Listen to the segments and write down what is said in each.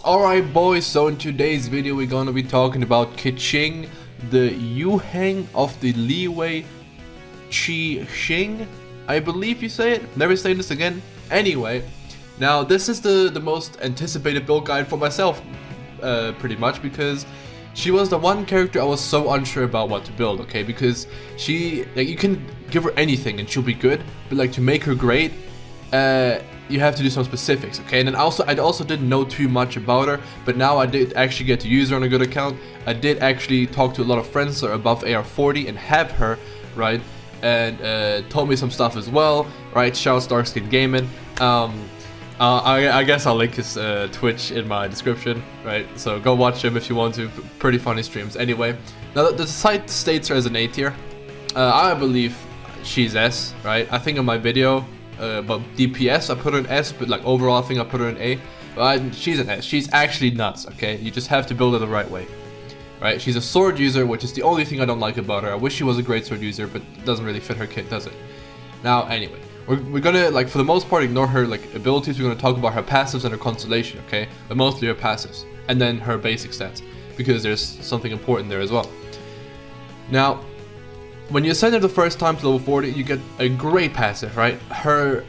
Alright boys, so in today's video we're gonna be talking about Keqing, the Yuheng of the Leeway Keqing, I believe you say it, never saying this again. Anyway, now this is the most anticipated build guide for myself, pretty much, because she was the one character I was so unsure about what to build, okay, because she, like, you can give her anything and she'll be good, but like to make her great, you have to do some specifics, okay? And then I also didn't know too much about her, but now I did actually get to use her on a good account. I did actually talk to a lot of friends that are above AR40 and have her, right? And told me some stuff as well, right? Shouts Darkskin Gaming. I guess I'll link his Twitch in my description, right? So go watch him if you want to. Pretty funny streams. Anyway, now the site states her as an A tier. I believe she's S, right? I think in my video about DPS I put her in S, but like overall I think I put her in A. But she's an S. She's actually nuts, okay? You just have to build her the right way, right? She's a sword user, which is the only thing I don't like about her. I wish she was a great sword user, but it doesn't really fit her kit, does it? Now, anyway, we're gonna, like, for the most part, ignore her like abilities. We're gonna talk about her passives and her constellation, okay? But mostly her passives, and then her basic stats, because there's something important there as well. Now, when you ascend her the first time to level 40, you get a great passive, right? Her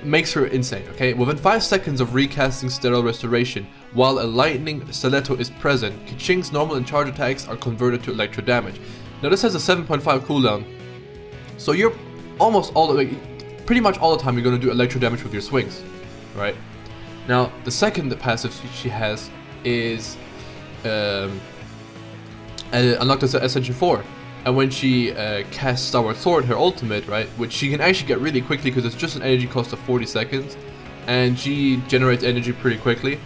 makes her insane, okay? Within 5 seconds of recasting Sterile Restoration, while a lightning stiletto is present, Keqing's normal and charge attacks are converted to electro damage. Now this has a 7.5 cooldown, so you're almost pretty much all the time you're going to do electro damage with your swings, right? Now the second passive she has is unlocked as Ascension 4. And when she casts Starward Sword, her ultimate, right, which she can actually get really quickly because it's just an energy cost of 40 seconds, and she generates energy pretty quickly.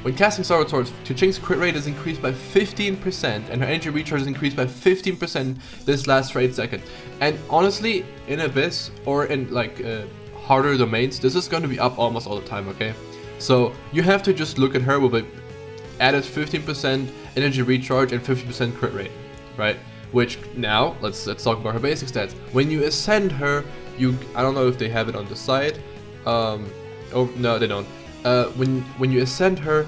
When casting Starward Sword, Keqing's crit rate is increased by 15%, and her energy recharge is increased by 15%. This lasts for 8 seconds. And honestly, in Abyss or in like harder domains, this is going to be up almost all the time, okay? So you have to just look at her with a added 15% energy recharge and 50% crit rate, right? Which now, let's talk about her basic stats. When you ascend her, I don't know if they have it on the side. Oh no, they don't. When you ascend her,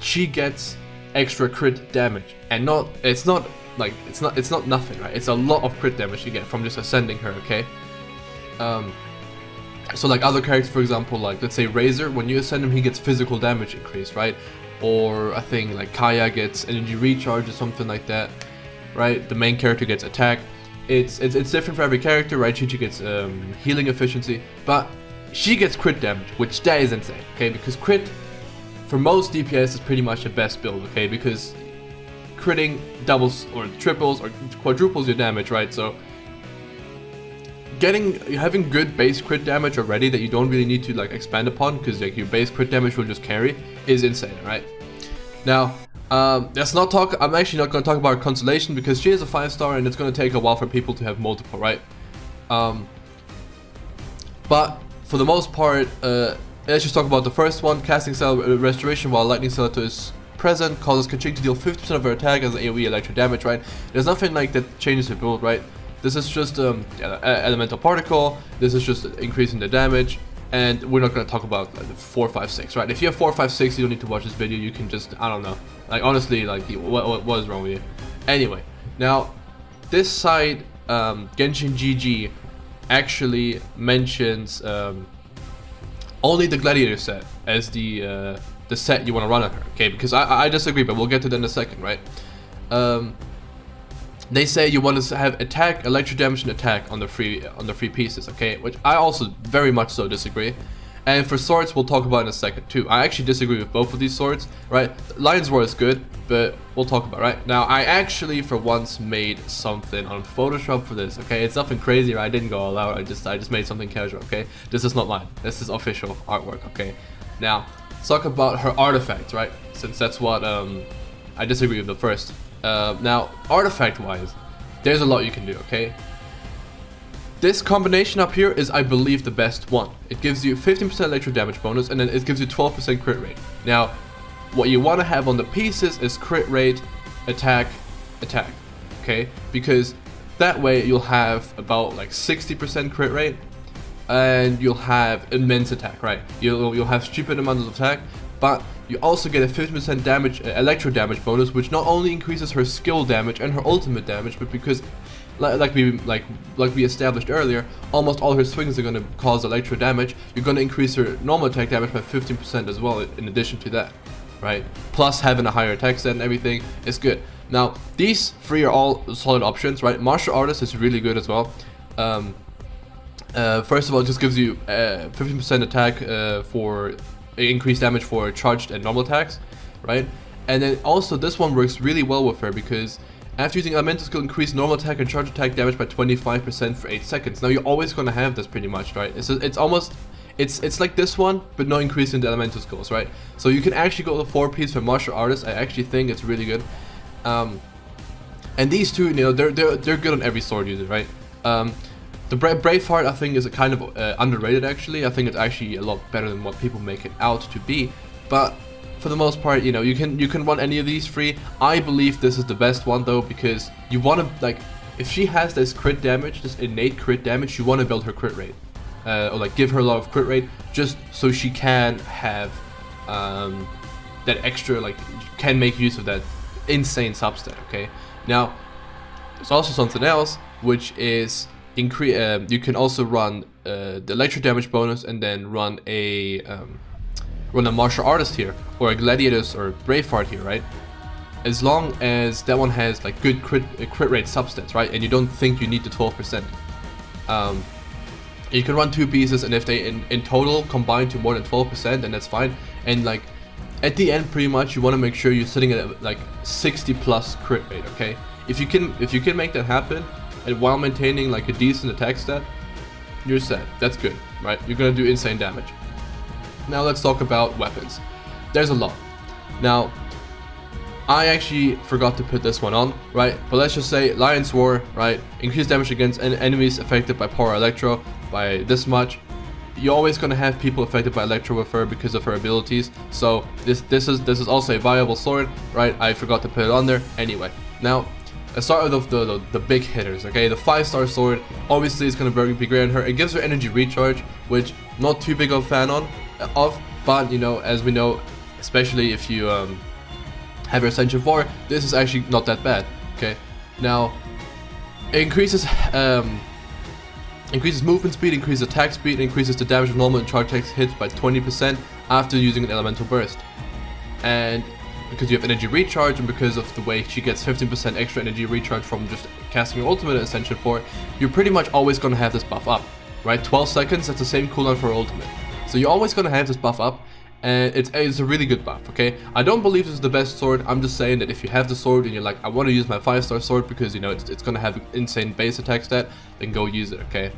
she gets extra crit damage, and it's not nothing, right? It's a lot of crit damage you get from just ascending her, okay? So like other characters, for example, like let's say Razor, when you ascend him, he gets physical damage increase, right? Or I think like Kaya gets energy recharge or something like that. Right, the main character gets attack. It's different for every character, right? Chi gets healing efficiency, but she gets crit damage, which that is insane, okay? Because crit for most DPS is pretty much the best build, okay? Because critting doubles or triples or quadruples your damage, right? So having good base crit damage already that you don't really need to like expand upon, because like your base crit damage will just carry, is insane, right? Now, let's not talk. I'm actually not going to talk about her constellation because she is a 5-star and it's going to take a while for people to have multiple, right? But for the most part, let's just talk about the first one. Casting Cell Restoration while Lightning Stiletto is present causes Keqing to deal 50% of her attack as AoE electro damage, right? There's nothing like that changes her build, right? This is just elemental particle. This is just increasing the damage. And we're not going to talk about like 4, 5, 6, right? If you have 4, 5, 6, you don't need to watch this video. You can just, I don't know. Like, honestly, like, what is wrong with you? Anyway, now, this site, Genshin GG, actually mentions only the Gladiator set as the set you want to run on her, okay? Because I disagree, but we'll get to that in a second, right? They say you want to have attack, electro damage, and attack on the free pieces, okay? Which I also very much so disagree. And for swords, we'll talk about in a second too. I actually disagree with both of these swords, right? Lion's Roar is good, but we'll talk about it, right? Now, I actually for once made something on Photoshop for this, okay? It's nothing crazy, right? I didn't go all out. I just made something casual, okay? This is not mine. This is official artwork, okay? Now, let's talk about her artifacts, right? Since that's what I disagree with the first. Now, artifact-wise, there's a lot you can do, okay? This combination up here is, I believe, the best one. It gives you 15% electro damage bonus, and then it gives you 12% crit rate. Now, what you want to have on the pieces is crit rate, attack, okay? Because that way you'll have about like 60% crit rate, and you'll have immense attack, right? You'll have stupid amounts of attack, but you also get a 50% damage, electro damage bonus, which not only increases her skill damage and her ultimate damage, but because like we established earlier, almost all her swings are going to cause electro damage. You're going to increase her normal attack damage by 15% as well, in addition to that, right? Plus having a higher attack stat and everything is good. Now, these three are all solid options, right? Martial Artist is really good as well. First of all, it just gives you 15% attack for increased damage for charged and normal attacks, right? And then also this one works really well with her because after using elemental skill, increase normal attack and charge attack damage by 25% for 8 seconds. Now you're always gonna have this pretty much, right? It's like this one, but no increase in the elemental skills, right? So you can actually go to 4-piece for Martial Artist. I actually think it's really good. And these two, you know, they're good on every sword user, right? The Braveheart, I think, is a kind of underrated actually. I think it's actually a lot better than what people make it out to be. But for the most part, you know, you can run any of these three. I believe this is the best one though, because you want to, like, if she has this crit damage, this innate crit damage, you want to build her crit rate, or like give her a lot of crit rate, just so she can have that extra, like, can make use of that insane substat. Okay, now there's also something else, which is you can also run the electro damage bonus and then run a Martial Artist here, or a Gladiator's or Braveheart here, right? As long as that one has like good crit rate substats, right? And you don't think you need the 12%. You can run 2 pieces, and if they in total combine to more than 12%, then that's fine. And like at the end, pretty much you want to make sure you're sitting at like 60 plus crit rate. Okay, if you can make that happen, and while maintaining like a decent attack stat, you're set. That's good, right? You're gonna do insane damage. Now let's talk about weapons. There's a lot. Now, I actually forgot to put this one on, right? But let's just say Lion's Roar, right? Increased damage against enemies affected by Power Electro by this much. You're always gonna have people affected by Electro with her because of her abilities. So this is also a viable sword, right? I forgot to put it on there. Anyway, now let's start with the big hitters, okay? The 5-star sword obviously is gonna be great on her. It gives her energy recharge, which not too big of a fan of, but you know, as we know, especially if you have your Ascension 4, this is actually not that bad. Okay, now it increases movement speed, increases attack speed, increases the damage of normal and charge attacks hits by 20% after using an elemental burst. And because you have energy recharge, and because of the way she gets 15% extra energy recharge from just casting your ultimate at Ascension 4, you're pretty much always gonna have this buff up, right? 12 seconds, that's the same cooldown for her ultimate. So you're always gonna have this buff up, and it's a really good buff, okay? I don't believe this is the best sword. I'm just saying that if you have the sword and you're like, I want to use my 5-star sword because, you know, it's gonna have insane base attack stat, then go use it, okay?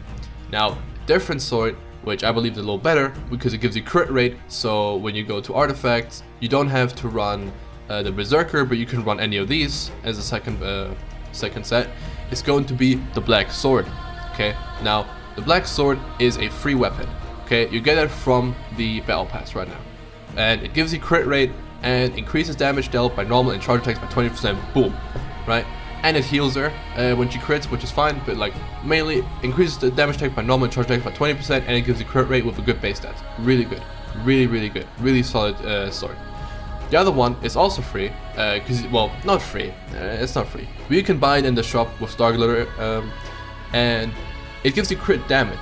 Now, different sword, which I believe is a little better because it gives you crit rate, so when you go to artifacts, you don't have to run the Berserker, but you can run any of these as a second set. It's going to be the Black Sword, okay? Now, the Black Sword is a free weapon. Okay, you get it from the Battle Pass right now, and it gives you crit rate and increases damage dealt by normal and charge attacks by 20%. Boom, right? And it heals her when she crits, which is fine, but like mainly increases the damage take by normal and charge attacks by 20%, and it gives you crit rate with a good base stats. Really good, really good, really solid sword. The other one is also free, well, not free. It's not free. But you can buy it in the shop with Star Glitter, and it gives you crit damage.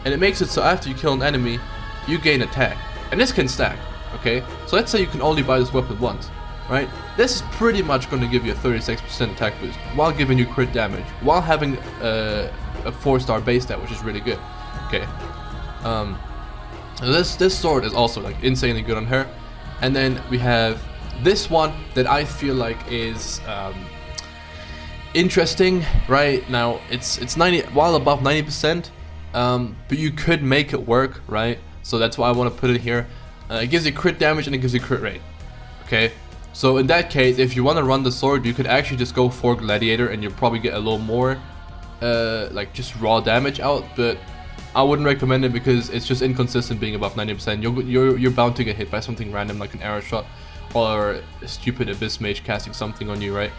And it makes it so after you kill an enemy, you gain attack. And this can stack, okay? So let's say you can only buy this weapon once, right? This is pretty much going to give you a 36% attack boost, while giving you crit damage, while having a 4-star base stat, which is really good, okay? This sword is also like insanely good on her. And then we have this one that I feel like is interesting, right? Now, it's 90, while above 90%, but you could make it work, right? So that's why I want to put it here. It gives you crit damage and it gives you crit rate. Okay, so in that case, if you want to run the sword, you could actually just go for Gladiator, and you'll probably get a little more, like just raw damage out. But I wouldn't recommend it because it's just inconsistent being above 90%. You're bound to get hit by something random like an arrow shot or a stupid Abyss Mage casting something on you, right?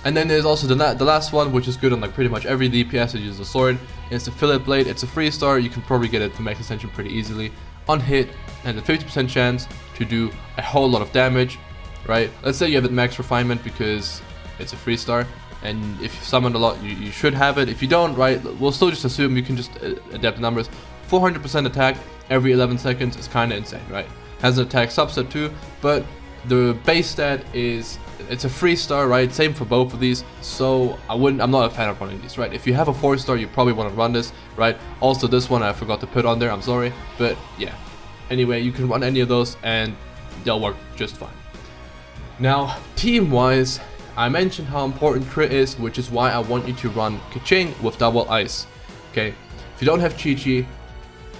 And then there's also the last one, which is good on like pretty much every DPS that uses a sword. It's the Fillet Blade. It's a 3-star. You can probably get it to max ascension pretty easily. On hit, and a 50% chance to do a whole lot of damage, right? Let's say you have it max refinement because it's a 3-star, and if you summon a lot, you should have it. If you don't, right, we'll still just assume you can just adapt the numbers. 400% attack every 11 seconds is kind of insane, right? Has an attack subset too, but the base stat is, it's a 3-star, right? Same for both of these, so I'm not a fan of running these, right? If you have a 4-star, you probably want to run this, right? Also, this one I forgot to put on there, I'm sorry, but yeah. Anyway, you can run any of those and they'll work just fine. Now, team-wise, I mentioned how important crit is, which is why I want you to run Keqing with double ice, okay? If you don't have Chi-Chi,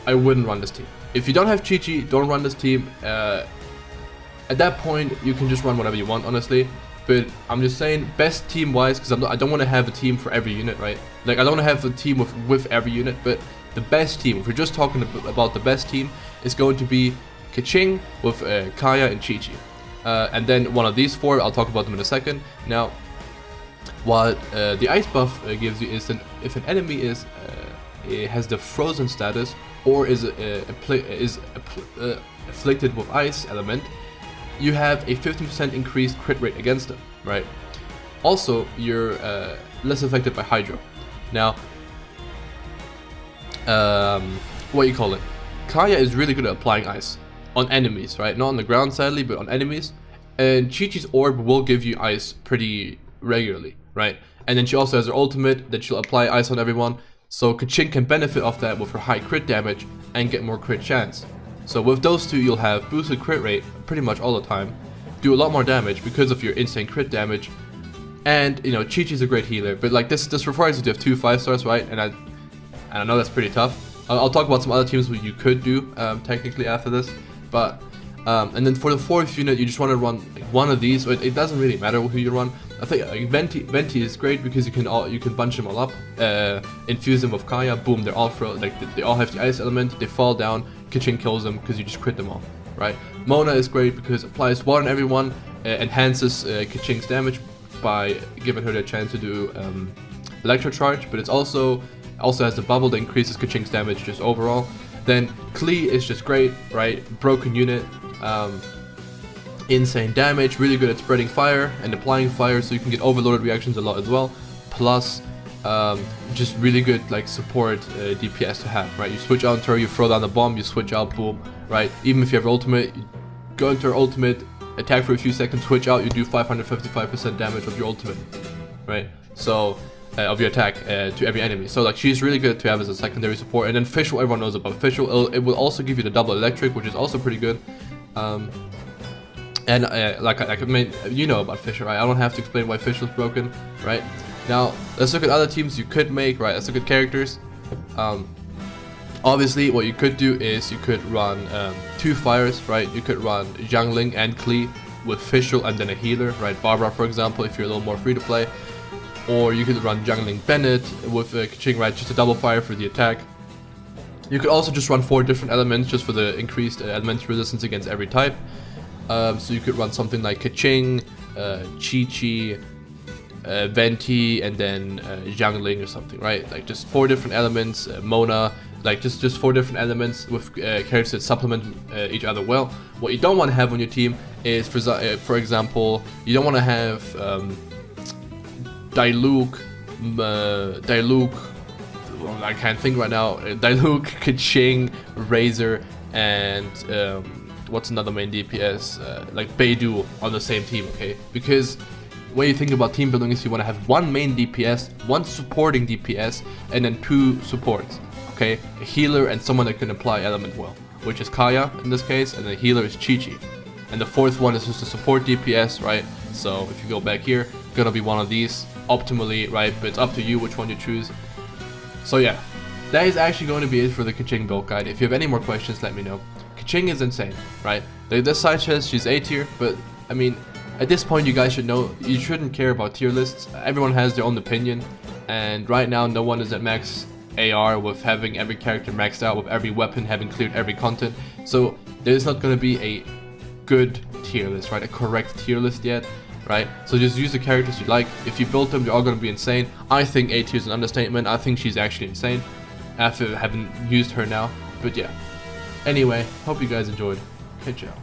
I wouldn't run this team. If you don't have Chi-Chi, don't run this team. At that point, you can just run whatever you want, honestly. But I'm just saying, best team-wise, because I don't want to have a team for every unit, right? Like, I don't want to have a team with every unit, but the best team, if we're just talking about the best team, is going to be Keqing with Kaya and Chi-Chi. And then one of these four, I'll talk about them in a second. Now, what the ice buff gives you is if an enemy it has the frozen status or is afflicted with ice element, you have a 15% increased crit rate against them, right? Also, you're less affected by Hydro. Now, what you call it? Kaya is really good at applying ice on enemies, right? Not on the ground, sadly, but on enemies. And Chi-Chi's orb will give you ice pretty regularly, right? And then she also has her ultimate that she'll apply ice on everyone. So Keqing can benefit off that with her high crit damage and get more crit chance. So with those two, you'll have boosted crit rate pretty much all the time, do a lot more damage because of your insane crit damage, and you know, Chi-Chi's a great healer. But like this requires you to have 2 5-stars, right? And I know that's pretty tough. I'll talk about some other teams what you could do technically after this, but and then for the 4th unit, you just want to run like one of these. It doesn't really matter who you run. I think Venti is great because you can bunch them all up, infuse them with Kaya, boom, they're all they all have the ice element, they fall down, Keqing kills them because you just crit them off, right? Mona is great because it applies water on everyone, enhances Keqing's damage by giving her the chance to do electro charge, but it's also has the bubble that increases Keqing's damage just overall. Then Klee is just great, right? Broken unit, insane damage, really good at spreading fire and applying fire, so you can get overloaded reactions a lot as well. Plus, just really good like support DPS to have, right? You switch out into her, you throw down the bomb, you switch out, boom, right? Even if you have her ultimate, you go into her ultimate, attack for a few seconds, switch out, you do 555% damage with your ultimate, right? So of your attack to every enemy. So like she's really good to have as a secondary support. And then Fischl, everyone knows about Fischl. It will also give you the double electric, which is also pretty good. And like I mean, you know about Fischl, right? I don't have to explain why Fischl's broken, right? Now let's look at other teams you could make, right? Let's look at characters. Obviously, what you could do is you could run 2 fires, right? You could run Zhang Ling and Klee with Fischl and then a healer, right? Barbara, for example, if you're a little more free to play. Or you could run Zhang Ling Bennett with Keqing, right? Just a double fire for the attack. You could also just run 4 different elements just for the increased elemental resistance against every type. So you could run something like Keqing, Chi-Chi, Venti, and then Zhang Ling or something, right? Like just 4 different elements, Mona, like just 4 different elements with characters that supplement each other well. What you don't want to have on your team is, for example, you don't want to have Diluc, well, I can't think right now. Diluc, Keqing, Razor, and what's another main DPS? Like Beidou on the same team, okay? Because when you think about team building is you want to have 1 main DPS, 1 supporting DPS, and then 2 supports, okay? A healer and someone that can apply element well, which is Kaya in this case, and the healer is Chi-Chi. And the 4th one is just a support DPS, right? So if you go back here, gonna be one of these optimally, right? But it's up to you which one you choose. So yeah, that is actually going to be it for the Keqing build guide. If you have any more questions, let me know. Keqing is insane, right? This side says she's A tier, but I mean, at this point you guys should know you shouldn't care about tier lists. Everyone has their own opinion, and right now no one is at max AR with having every character maxed out, with every weapon having cleared every content. So there's not going to be a good tier list, right? A correct tier list yet, right? So just use the characters you like. If you build them, they're all going to be insane. I think A tier is an understatement. I think she's actually insane after having used her now. But yeah. Anyway, hope you guys enjoyed. Catch y'all.